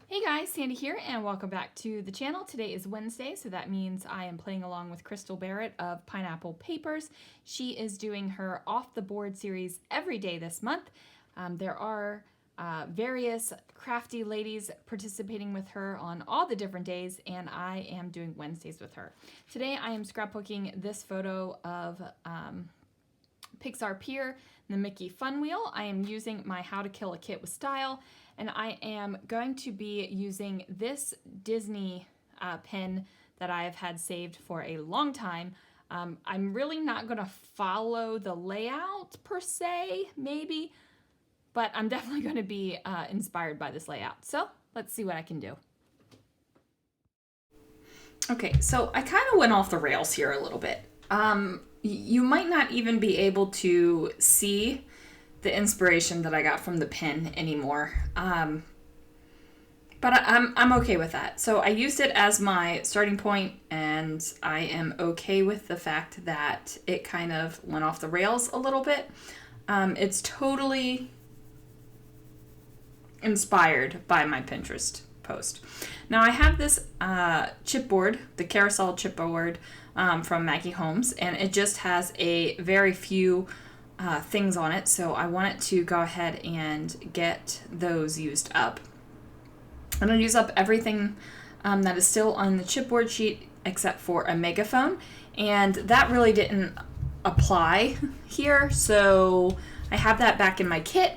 Hey guys, Sandy here, and welcome back to the channel. Today is Wednesday, so that means I am playing along with Crystal Barrett of Pineapple Papers. She is doing her Off the Board series every day this month. There are various crafty ladies participating with her on all the different days, and I am doing Wednesdays with her. Today I am scrapbooking this photo of Pixar Pier, the Mickey Fun Wheel. I am using my How to Kill a Kit with Style, and I am going to be using this Disney pin that I have had saved for a long time. I'm really not going to follow the layout per se, maybe, but I'm definitely going to be inspired by this layout. So let's see what I can do. Okay, so I kind of went off the rails here a little bit. You might not even be able to see the inspiration that I got from the pin anymore. But I'm okay with that. So I used it as my starting point, and I am okay with the fact that it kind of went off the rails a little bit. It's totally inspired by my Pinterest post. Now I have this chipboard, the carousel chipboard from Maggie Holmes, and it just has a very few things on it, so I want it to go ahead and get those used up. I'm going to use up everything that is still on the chipboard sheet except for a megaphone, and that really didn't apply here, so I have that back in my kit,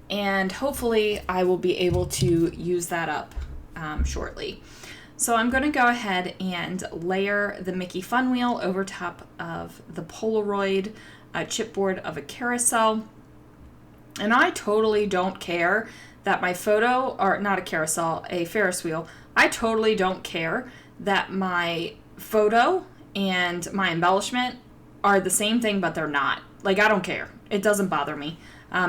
and hopefully I will be able to use that up shortly. So I'm going to go ahead and layer the Mickey Fun Wheel over top of the Polaroid chipboard of a carousel. And I totally don't care that my photo, or not a carousel, a Ferris wheel, I totally don't care that my photo and my embellishment are the same thing, but they're not. Like, I don't care. It doesn't bother me.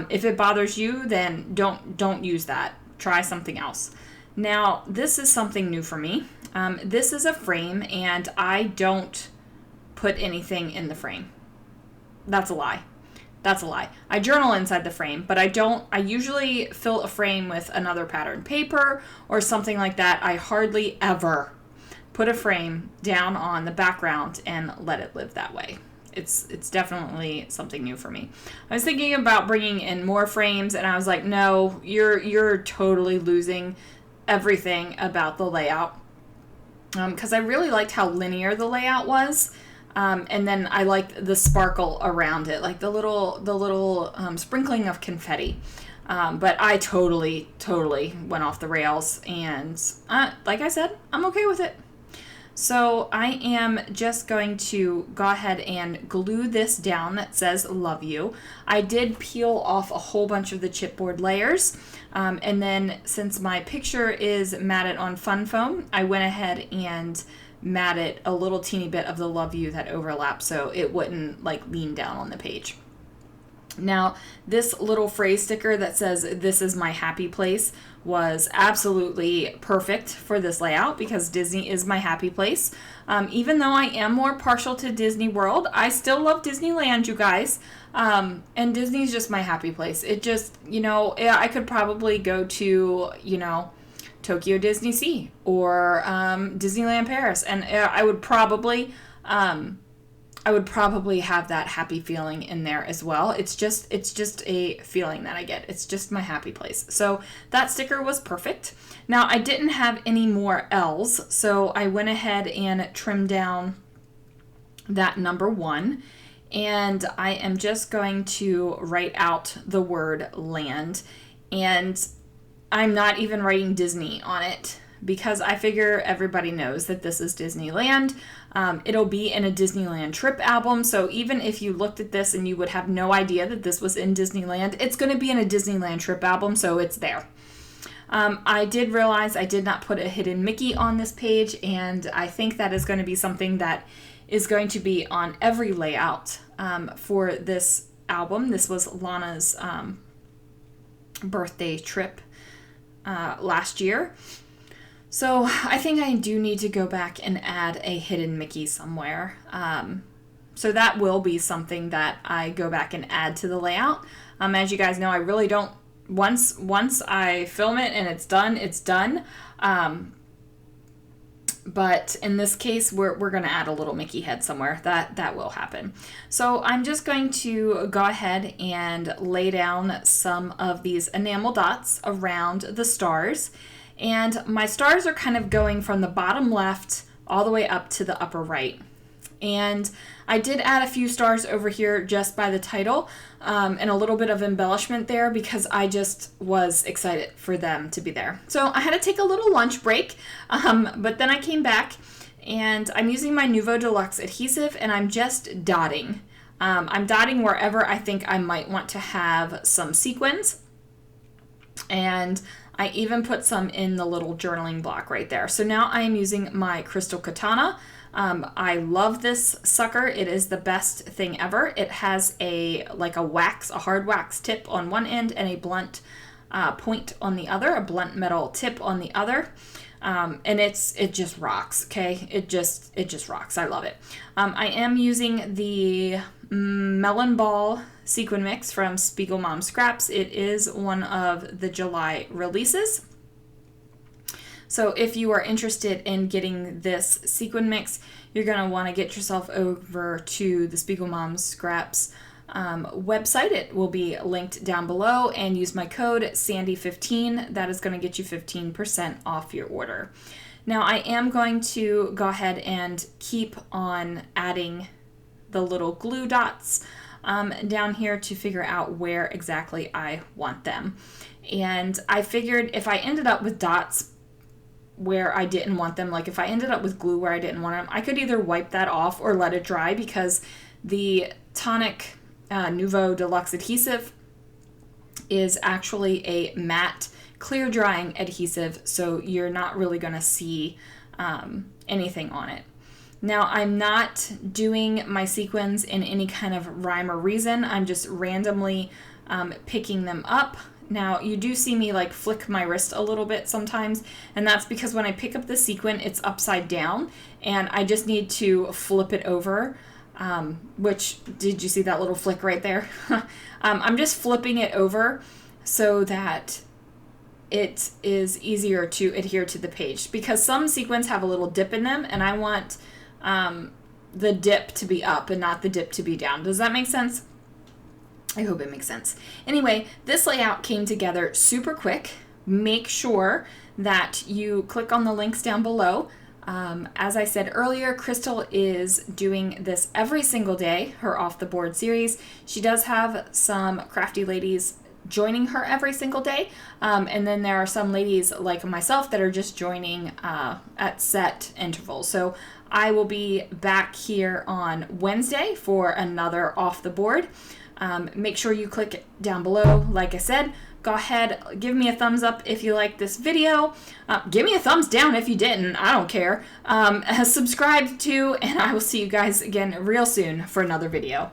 If it bothers you, then don't use that. Try something else. Now, this is something new for me. This is a frame, and I don't put anything in the frame. That's a lie. That's a lie. I journal inside the frame, but I usually fill a frame with another pattern paper or something like that. I hardly ever put a frame down on the background and let it live that way. It's definitely something new for me. I was thinking about bringing in more frames, and I was like, no, you're totally losing everything about the layout, because I really liked how linear the layout was. And then I liked the sparkle around it, like the little sprinkling of confetti. But I totally went off the rails, and like I said, I'm okay with it. So I am just going to go ahead and glue this down that says love you. I did peel off a whole bunch of the chipboard layers. And then since my picture is matted on Fun Foam, I went ahead and matted a little teeny bit of the love you that overlapped so it wouldn't like lean down on the page. Now, this little phrase sticker that says "This is my happy place" was absolutely perfect for this layout because Disney is my happy place. Even though I am more partial to Disney World, I still love Disneyland, you guys. And Disney's just my happy place. It just, I could probably go to, Tokyo Disney Sea or Disneyland Paris, and I would probably have that happy feeling in there as well. It's just a feeling that I get. It's just my happy place. So that sticker was perfect. Now I didn't have any more L's, so I went ahead and trimmed down that number 1, and I am just going to write out the word land, and I'm not even writing Disney on it because I figure everybody knows that this is Disneyland. It'll be in a Disneyland trip album, so even if you looked at this and you would have no idea that this was in Disneyland, it's going to be in a Disneyland trip album, so it's there. I did realize I did not put a hidden Mickey on this page, and I think that is going to be something that is going to be on every layout for this album. This was Lana's birthday trip last year. So I think I do need to go back and add a hidden Mickey somewhere. So that will be something that I go back and add to the layout. As you guys know, I really don't once I film it and it's done, it's done. But in this case, we're going to add a little Mickey head somewhere. That will happen. So I'm just going to go ahead and lay down some of these enamel dots around the stars. And my stars are kind of going from the bottom left all the way up to the upper right. And I did add a few stars over here just by the title, and a little bit of embellishment there because I just was excited for them to be there. So I had to take a little lunch break, but then I came back and I'm using my Nuvo Deluxe adhesive and I'm just dotting. I'm dotting wherever I think I might want to have some sequins, and I even put some in the little journaling block right there. So now I am using my Crystal Katana. I love this sucker. It is the best thing ever. It has a hard wax tip on one end and a blunt point on the other, a blunt metal tip on the other. And it just rocks. Okay. It just rocks. I love it. I am using the Melon Ball sequin mix from Spiegel Mom Scraps. It is one of the July releases. So if you are interested in getting this sequin mix, you're going to want to get yourself over to the Spiegel Mom Scraps website. It will be linked down below, and use my code Sandy15. That is going to get you 15% off your order. Now I am going to go ahead and keep on adding the little glue dots down here to figure out where exactly I want them. And I figured if I ended up with dots where I didn't want them, like if I ended up with glue where I didn't want them, I could either wipe that off or let it dry, because the Tonic Nuvo Deluxe adhesive is actually a matte clear drying adhesive, so you're not really going to see anything on it. Now I'm not doing my sequins in any kind of rhyme or reason. I'm just randomly picking them up. Now you do see me like flick my wrist a little bit sometimes, and that's because when I pick up the sequin, it's upside down and I just need to flip it over. Which, did you see that little flick right there? I'm just flipping it over so that it is easier to adhere to the page, because some sequins have a little dip in them and I want the dip to be up and not the dip to be down. Does that make sense? I hope it makes sense. Anyway, this layout came together super quick. Make sure that you click on the links down below. As I said earlier, Crystal is doing this every single day, her Off the Board series. She does have some crafty ladies joining her every single day. And then there are some ladies like myself that are just joining at set intervals. So I will be back here on Wednesday for another Off the Board. Make sure you click down below. Like I said, go ahead, give me a thumbs up if you like this video. Give me a thumbs down if you didn't. I don't care. Subscribe to, and I will see you guys again real soon for another video.